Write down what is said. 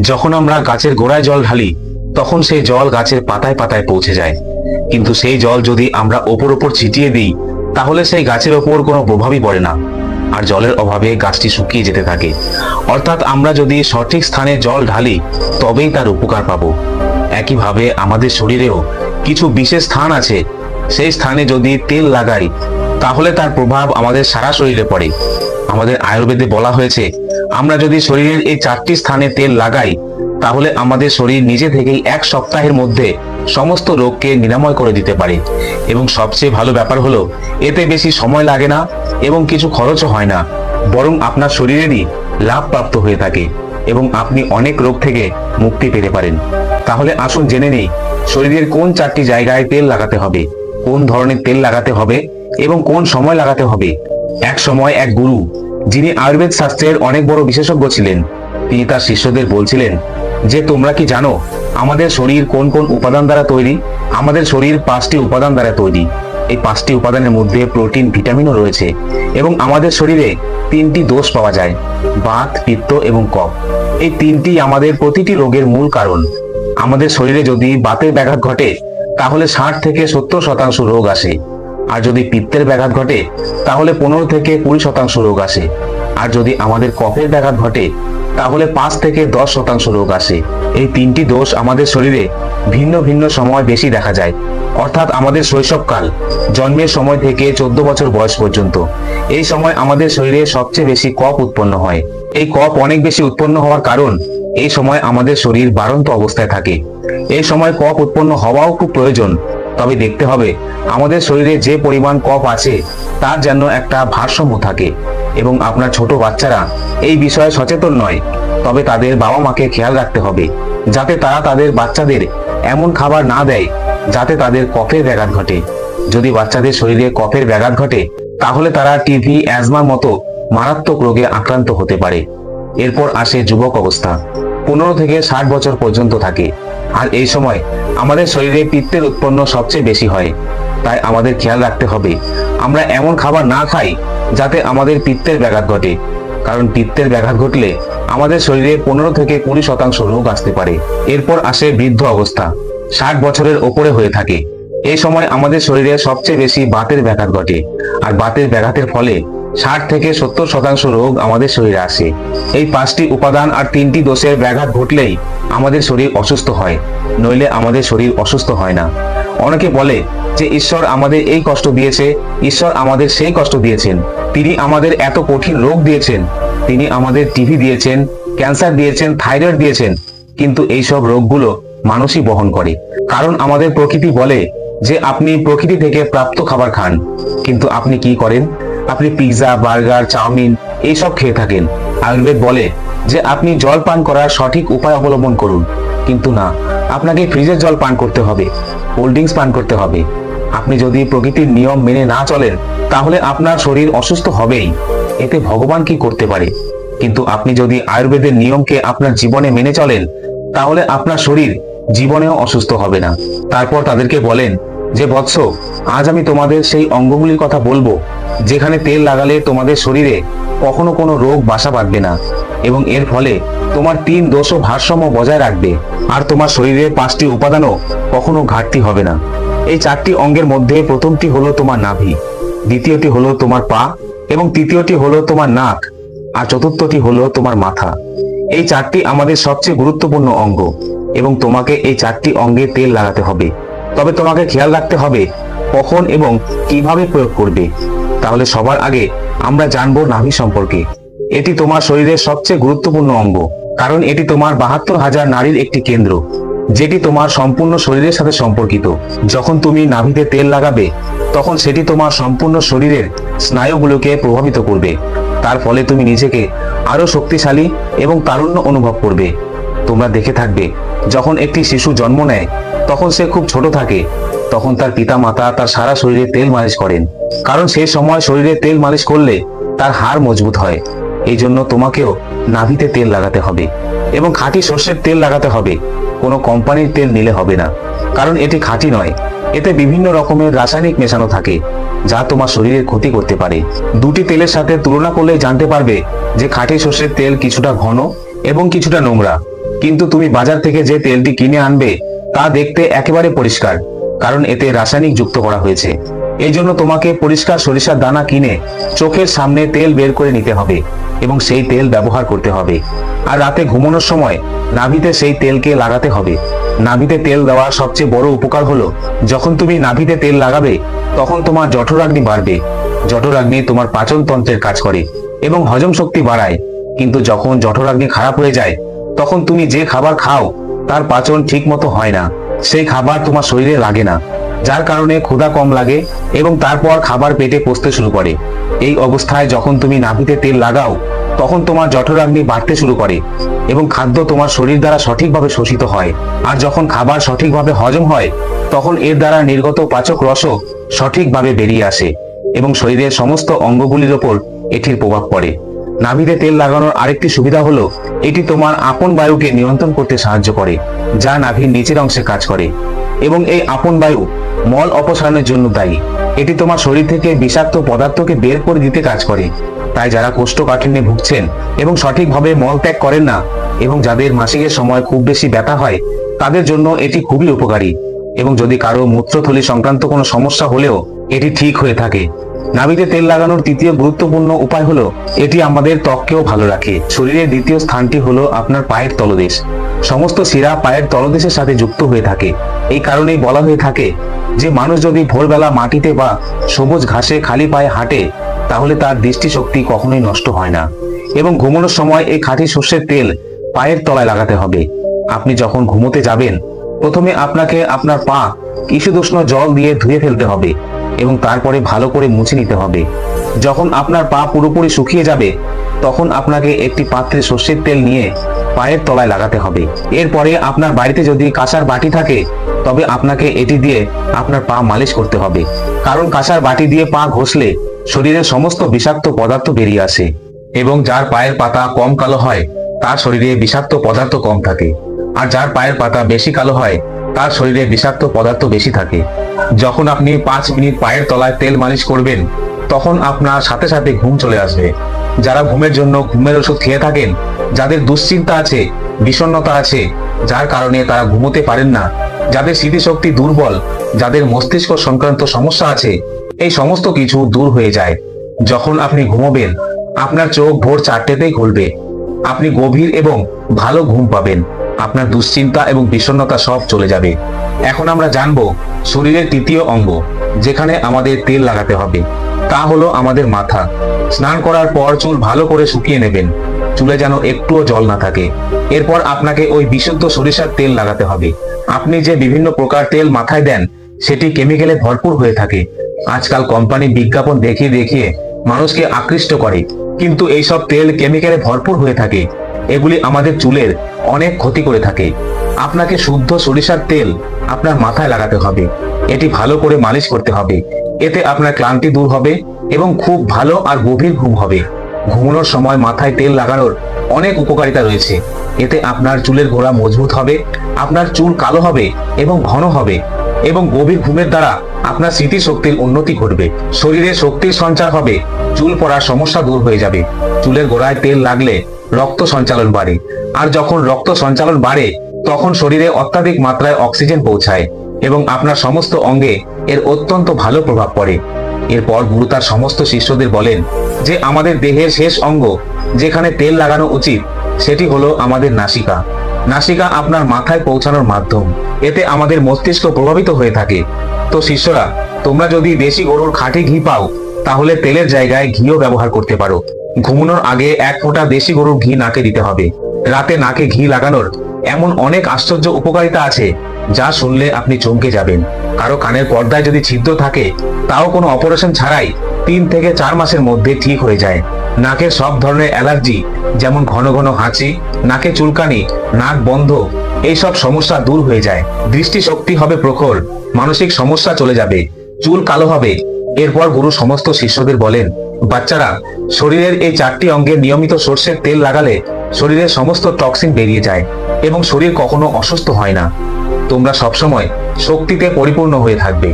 যখন আমরা গাছের গোড়ায় জল ঢালি তখন সেই জল গাছের পাতায় পাতায় পৌঁছে যায়, কিন্তু সেই জল যদি আমরা ওপর ওপর ছিটিয়ে দিই তাহলে সেই গাছের ওপর কোনো প্রভাবই পড়ে না, আর জলের অভাবে গাছটি শুকিয়ে যেতে থাকে। অর্থাৎ আমরা যদি সঠিক স্থানে জল ঢালি তবেই তার উপকার পাবো। একইভাবে আমাদের শরীরেও কিছু বিশেষ স্থান আছে, সেই স্থানে যদি তেল লাগাই তাহলে তার প্রভাব আমাদের সারা শরীরে পড়ে। আমাদের আয়ুর্বেদে বলা হয়েছে আমরা যদি শরীরের এই 4টি স্থানে তেল লাগাই তাহলে আমাদের শরীর নিজে থেকেই 1 সপ্তাহের মধ্যে সমস্ত রোগকে নিরাময় করে দিতে পারে। এবং সবচেয়ে ভালো ব্যাপার হলো এতে বেশি সময় লাগে না এবং কিছু খরচও হয় না, বরং আপনার শরীরেরই লাভ প্রাপ্ত হয়ে থাকে এবং আপনি অনেক রোগ থেকে মুক্তি পেতে পারেন। তাহলে আসুন জেনে নেই শরীরের কোন 4টি জায়গায় তেল লাগাতে হবে, কোন ধরনের তেল লাগাতে হবে এবং কোন সময় লাগাতে হবে। এক সময় এক গুরু, যিনি আয়ুর্বেদ শাস্ত্রের অনেক বড় বিশেষজ্ঞ ছিলেন, তিনি তার শিষ্যদের বলছিলেন যে তোমরা কি জানো আমাদের শরীর কোন কোন উপাদান দ্বারা তৈরি? আমাদের শরীর 5টি উপাদান দ্বারা তৈরি। এই 5টি উপাদানের মধ্যে প্রোটিন, ভিটামিনও রয়েছে এবং আমাদের শরীরে 3টি দোষ পাওয়া যায়, বাত, পিত্ত এবং কফ। এই 3টি আমাদের প্রতিটি রোগের মূল কারণ। আমাদের শরীরে যদি বাতের ব্যাঘাত ঘটে তাহলে 60 থেকে 70% রোগ আসে, আর যদি পিত্তের ব্যাঘাত ঘটে তাহলে 15 থেকে 20% রোগ আসে, আর যদি আমাদের কফের ব্যাঘাত ঘটে তাহলে 5 থেকে 10% রোগ আসে। এই 3টি দোষ আমাদের শরীরে ভিন্ন ভিন্ন সময় বেশি দেখা যায়। অর্থাৎ আমাদের শৈশবকাল, জন্মের সময় থেকে 14 বছর বয়স পর্যন্ত, এই সময় আমাদের শরীরে সবচেয়ে বেশি কফ উৎপন্ন হয়। এই কফ অনেক বেশি উৎপন্ন হওয়ার কারণ এই সময় আমাদের শরীর বাড়ন্ত অবস্থায় থাকে। এই সময় কফ উৎপন্ন হওয়াও খুব প্রয়োজন, তবে দেখতে হবে আমাদের শরীরে যে পরিমাণ কফ আছে তার যেন একটা ভারসাম্য থাকে। এবং আপনার ছোট বাচ্চারা এই বিষয়ে সচেতন নয়, তবে তাদের বাবা মাকে খেয়াল রাখতে হবে যাতে তারা তাদের বাচ্চাদের এমন খাবার না দেয় যাতে তাদের কফের ব্যাঘাত ঘটে। যদি বাচ্চাদের শরীরে কফের ব্যাঘাত ঘটে তাহলে তারা টিবি, অ্যাজমার মতো মারাত্মক রোগে আক্রান্ত হতে পারে। এরপর আসে যুবক অবস্থা, 15 থেকে 60 বছর পর্যন্ত থাকে, আর এই সময় আমাদের শরীরে পিত্তের উৎপন্ন সবচেয়ে বেশি হয়। তাই আমাদের খেয়াল রাখতে হবে আমরা এমন খাবার না খাই যাতে আমাদের পিত্তের ব্যাঘাত ঘটে, কারণ পিত্তের ব্যাঘাত ঘটলে আমাদের শরীরে 15 থেকে 20% রোগ আসতে পারে। এরপর আসে বৃদ্ধ অবস্থা, 60 বছরের ওপরে হয়ে থাকে। এই সময় আমাদের শরীরে সবচেয়ে বেশি বাতের ব্যাঘাত ঘটে, আর বাতের ব্যাঘাতের ফলে 60 থেকে 70% রোগ আমাদের শরীরে আসে। এই 5টি উপাদান আর 3টি দোষের ব্যাঘাত ঘটলেই আমাদের শরীর অসুস্থ হয়, নইলে আমাদের শরীর অসুস্থ হয় না। অনেকে বলে যে ঈশ্বর আমাদের এই কষ্ট দিয়েছে, ঈশ্বর আমাদের সেই কষ্ট দিয়েছেন, তিনি আমাদের এত কঠিন রোগ দিয়েছেন, তিনি আমাদের টিবি দিয়েছেন, ক্যান্সার দিয়েছেন, থাইরয়েড দিয়েছেন। কিন্তু এই সব রোগগুলো মানুষই বহন করে, কারণ আমাদের প্রকৃতি বলে যে আপনি প্রকৃতি থেকে প্রাপ্ত খাবার খান। কিন্তু আপনি কি করেন? আপনি পিৎজা, বার্গার, চাউমিন এইসব খেয়ে থাকেন। আয়ুর্বেদ বলে যে আপনি জল পান করার সঠিক উপায় অবলম্বন করুন, কিন্তু না, আপনাকে ফ্রিজের জল পান করতে হবে, কোল্ড ড্রিঙ্কস পান করতে হবে। আপনি যদি প্রকৃতির নিয়ম মেনে না চলেন তাহলে আপনার শরীর অসুস্থ হবেই, এতে ভগবান কি করতে পারে? কিন্তু আপনি যদি আয়ুর্বেদের নিয়মকে আপনার জীবনে মেনে চলেন তাহলে আপনার শরীর জীবনেও অসুস্থ হবে না। তারপর তাদেরকে বলেন যে বৎস, আজ আমি তোমাদের সেই অঙ্গগুলির কথা বলবো যেখানে তেল লাগালে তোমাদের শরীরে কখনো কোনো রোগ বাসা বাঁধবে না, এবং এর ফলে তোমার 3 দোষ ও ভারসাম্য বজায় রাখবে, আর তোমার শরীরে 5টি উপাদানও কখনো ঘাটতি হবে না। এই 4টি অঙ্গের মধ্যে প্রথমটি হলো তোমার নাভি, দ্বিতীয়টি হলো তোমার পা, এবং তৃতীয়টি হলো তোমার নাক, আর চতুর্থটি হলো তোমার মাথা। এই 4টি আমাদের সবচেয়ে গুরুত্বপূর্ণ অঙ্গ, এবং তোমাকে এই 4টি অঙ্গে তেল লাগাতে হবে। তবে তোমাকে খেয়াল রাখতে হবে কখন এবং কিভাবে প্রয়োগ করবে। তাহলে সবার আগে আমরা জানবো নাভি সম্পর্কে। এটি তোমার শরীরের সবচেয়ে গুরুত্বপূর্ণ অঙ্গ, কারণ এটি তোমার 72,000 নাড়ির একটি কেন্দ্র, যেটি তোমার সম্পূর্ণ শরীরের সাথে সম্পর্কিত। যখন তুমি নাভিতে তেল লাগাবে তখন সেটি তোমার সম্পূর্ণ শরীরের স্নায়ুগুলোকে প্রভাবিত করবে। তার ফলে তুমি নিজেকে আরো শক্তিশালী এবং তারুণ্য অনুভব করবে। তোমরা দেখে থাকবে যখন একটি শিশু জন্ম নেয় তখন সে খুব ছোট থাকে, তখন তার পিতামাতা তার সারা শরীরে তেল মালিশ করেন, কারণ সেই সময় শরীরে তেল মালিশ করলে তার হাড় মজবুত হয়। এই জন্য তোমাকেও নাভিতে তেল লাগাতে হবে, এবং খাঁটি সর্ষের তেল লাগাতে হবে। কোনো কোম্পানির তেল নিলে হবে না, কারণ এটি খাঁটি নয়। এতে বিভিন্ন রকমের রাসায়নিক মেশানো থাকে যা তোমার শরীরের ক্ষতি করতে পারে। দুটি তেলের সাথে তুলনা করলে জানতে পারবে যে খাঁটি সর্ষের তেল কিছুটা ঘন এবং কিছুটা নোংরা। কিন্তু তুমি বাজার থেকে যে তেলটি কিনে আনবে তা দেখতে একেবারে পরিষ্কার, কারণ এতে রাসায়নিক যুক্ত করা হয়েছে। এই জন্য তোমাকে পরিষ্কার সরিষার দানা কিনে চোখের সামনে তেল বের করে নিতে হবে এবং সেই তেল ব্যবহার করতে হবে। আর রাতে ঘুমানোর সময় নাভিতে সেই তেলকে লাগাতে হবে। নাভিতে তেল দেওয়ার সবচেয়ে বড় উপকার হলো, যখন তুমি নাভিতে তেল লাগাবে তখন তোমার জঠরাগ্নি বাড়বে। জঠরাগ্নি তোমার পাচন তন্ত্রের কাজ করে এবং হজম শক্তি বাড়ায়। কিন্তু যখন জঠরাগ্নি খারাপ হয়ে যায় তখন তুমি যে খাবার খাও তার পাচন ঠিক মতো হয় না, সেই খাবার তোমার শরীরে লাগে না, যার কারণে ক্ষুধা কম লাগে এবং তারপর খাবার পেটে পচতে শুরু করে। এই অবস্থায় যখন তুমি নাভিতে তেল লাগাও তখন তোমার জঠরাগ্নি বাড়তে শুরু করে এবং খাদ্য তোমার শরীর দ্বারা সঠিকভাবে শোষিত হয়। আর যখন খাবার সঠিকভাবে হজম হয় তখন এর দ্বারা নির্গত পাচক রসও সঠিকভাবে বেরিয়ে আসে এবং শরীরের সমস্ত অঙ্গগুলির ওপর এটির প্রভাব পড়ে। নাভিতে তেল লাগানোর আরেকটি সুবিধা হলো, এটি তোমার আপন বায়ুকে নিয়ন্ত্রণ করতে সাহায্য করে, যা নাভির নিচের অংশে কাজ করে এবং এই আপন বায়ু মল অপসারণের জন্য দায়ী। এটি তোমার শরীর থেকে বিষাক্ত পদার্থকে বের করে দিতে কাজ করে। তাই যারা কোষ্ঠকাঠিন্যে ভুগছেন এবং সঠিকভাবে মল ত্যাগ করেন না এবং যাদের মাসিকের সময় খুব বেশি ব্যথা হয় তাদের জন্য এটি খুবই উপকারী। এবং যদি কারো মূত্রথলি সংক্রান্ত কোনো সমস্যা হলেও এটি ঠিক হয়ে থাকে। নাভিতে তেল লাগানোর তৃতীয় গুরুত্বপূর্ণ উপায় হলো, এটি আমাদের ত্বককেও ভালো রাখে। শরীরের দ্বিতীয় স্থানটি হলো আপনার পায়ের তলদেশ। সমস্ত শিরা পায়ের তলদেশের সাথে যুক্ত হয়ে থাকে। এই কারণেই বলা হয়ে থাকে যে মানুষ যদি ভোরবেলা মাটিতে বা সবুজ ঘাসে খালি পায়ে হাঁটে তাহলে তার দৃষ্টিশক্তি কখনোই নষ্ট হয় না। এবং ঘুমানোর সময় এই খাঁটি সর্ষের তেল পায়ের তলায় লাগাতে হবে। আপনি যখন ঘুমোতে যাবেন প্রথমে আপনাকে আপনার পা ঈষদুষ্ণ জল দিয়ে ধুয়ে ফেলতে হবে এবং তারপরে ভালো করে মুছে নিতে হবে। যখন আপনার পা পুরোপুরি শুকিয়ে যাবে তখন আপনাকে একটি পাত্রে সর্ষের তেল নিয়ে পায়ের তলায় লাগাতে হবে। এরপরে আপনার বাড়িতে যদি কাঁসার বাটি থাকে তবে আপনাকে এটি দিয়ে আপনার পা মালিশ করতে হবে, কারণ কাঁসার বাটি দিয়ে পা ঘষলে শরীরের সমস্ত বিষাক্ত পদার্থ বেরিয়ে আসে এবং যার পায়ের পাতা কম কালো হয় তার শরীরে বিষাক্ত পদার্থ কম থাকে, আর যার পায়ের পাতা বেশি কালো হয় তার শরীরে বিষাক্ত পদার্থ বেশি থাকে। যখন আপনি 5 মিনিট পায়ের তলায় তেল মালিশ করবেন তখন আপনার সাথে সাথে ঘুম চলে আসবে। যারা ঘুমের জন্য ঘুমের ওষুধ খেয়ে থাকেন, যাদের দুশ্চিন্তা আছে, বিষণ্ণতা আছে, যার কারণে তারা ঘুমোতে পারেন না, যাদের স্মৃতিশক্তি দুর্বল, যাদের মস্তিষ্ক সংক্রান্ত সমস্যা আছে, এই সমস্ত কিছু দূর হয়ে যায় যখন আপনি ঘুমোবেন। আপনার চোখ ভোর 4টেতেই খুলবে, আপনি গভীর এবং ভালো ঘুম পাবেন, আপনার দুশ্চিন্তা এবং বিষণ্ণতা সব চলে যাবে। এখন আমরা জানবো শরীরের তৃতীয় অঙ্গ যেখানে আমাদের তেল লাগাতে হবে, তা হলো আমাদের মাথা। স্নান করার পর চুল ভালো করে শুকিয়ে নেবেন, চুলে যেন একটুও জল না থাকে। এরপর আপনাকে ওই বিশুদ্ধ সরিষার তেল লাগাতে হবে। আপনি যে বিভিন্ন প্রকার তেল মাথায় দেন সেটি কেমিক্যালে ভরপুর হয়ে থাকে। আজকাল কোম্পানি বিজ্ঞাপন দেখিয়ে দেখিয়ে মানুষকে আকৃষ্ট করে, কিন্তু এইসব তেল কেমিক্যালে ভরপুর হয়ে থাকে। এগুলি আমাদের চুলের অনেক ক্ষতি করে থাকে। আপনাকে শুদ্ধ সরিষার তেল আপনার মাথায় লাগাতে হবে, এটি ভালো করে মালিশ করতে হবে। এতে আপনার ক্লান্তি দূর হবে এবং খুব ভালো আর গভীর ঘুম হবে। ঘুমানোর সময় মাথায় তেল লাগানোর অনেক উপকারিতা রয়েছে। এতে আপনার চুলের গোড়া মজবুত হবে, আপনার চুল কালো হবে এবং ঘন হবে এবং গভীর ঘুমের দ্বারা আপনার স্মৃতিশক্তির উন্নতি ঘটবে। শরীরে শক্তির সঞ্চার হবে, চুল পড়ার সমস্যা দূর হয়ে যাবে। চুলের গোড়ায় তেল লাগলে রক্ত সঞ্চালন বাড়ে, আর যখন রক্ত সঞ্চালন বাড়ে তখন শরীরে অত্যাধিক মাত্রায় অক্সিজেন পৌঁছায় এবং আপনার সমস্ত অঙ্গে এর অত্যন্ত ভালো প্রভাব পড়ে। এরপর গুরু তার সমস্ত শিষ্যদের বলেন যে আমাদের দেহের শেষ অঙ্গ যেখানে তেল লাগানো উচিত সেটি হলো আমাদের নাসিকা। নাসিকা আপনার মাথায় পৌঁছানোর মাধ্যম, এতে আমাদের মস্তিষ্ক প্রভাবিত হয়ে থাকে। তো শিষ্যরা, তোমরা যদি দেশি গরুর খাঁটি ঘি পাও তাহলে তেলের জায়গায় ঘিও ব্যবহার করতে পারো। ঘুমানোর আগে 1 ফোঁটা দেশি গরুর ঘি নাকে দিতে হবে। রাতে নাকে ঘি লাগানোর এমন অনেক আশ্চর্য উপকারিতা আছে যা শুনলে আপনি চমকে যাবেন। কারো কানের পর্দায় যদি ছিদ্র থাকে তাও কোনো অপারেশন ছাড়াই 3 থেকে 4 মাসের মধ্যে ঠিক হয়ে যায়। নাকের সব ধরনের অ্যালার্জি যেমন ঘন ঘন হাঁচি, নাকে চুলকানি, নাক বন্ধ, এইসব সমস্যা দূর হয়ে যায়। দৃষ্টিশক্তি হবে প্রখর, মানসিক সমস্যা চলে যাবে, চুল কালো হবে। এরপর গুরু সমস্ত শিষ্যদের বলেন, বাচ্চারা, শরীরের এই 4টি অঙ্গে নিয়মিত সর্ষের তেল লাগালে শরীরের সমস্ত টক্সিন বেরিয়ে যায় এবং শরীর কখনো অসুস্থ হয় না। তোমরা সবসময় শক্তিতে পরিপূর্ণ হয়ে থাকবে।